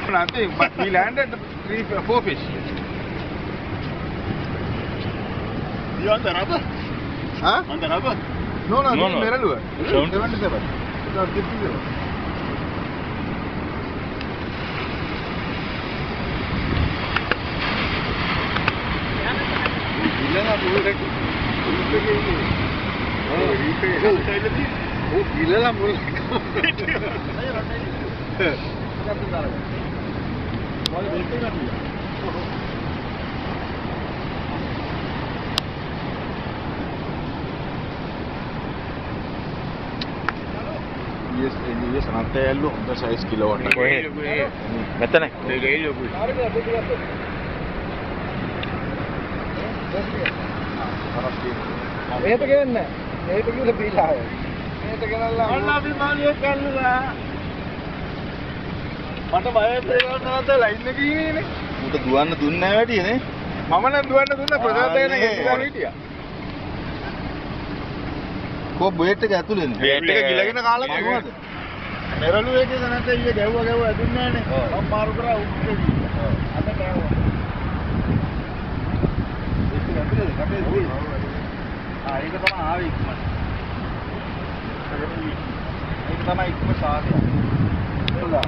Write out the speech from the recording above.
Nothing, but we landed 4 fish. You on the rubber? Huh? On the rubber? No, No, this is no. Meralua. 77. 77. It's not 57. Yes, another yellow, the size kilowatt. කොහෙද? මෙතන. මේක ගෙන්න. මේක කියලා බීලා ආවේ. මේක ගෙනල්ලා අන්න අපි මාළිය කල්ලුවා. මට බය වෙනවා නැද්ද ලයින් එකේ ඉන්නේ. උට දුවන්න දුන්නේ නැහැ වැඩියනේ. මම නම් දුවන්න දුන්නා ප්‍රසාද් එන ගෙන්න හිටියා. කො බේට් එක ඇතුලේනේ. බේට් එක ගිලගෙන කාලා කොහොමද? මෙරළු එකේ නැත්නම් ඊයේ ගැව්වා ඇදුන්නේ නැහනේ. මම මාරු කරා උත්තේ. අන්න කෑවා. ඒක ඇතුලේ කටේ දුවි. ඒක තමයි ආවේ ඉක්මනට. ඒක තමයි ඉක්ම සාදය. හොඳයි.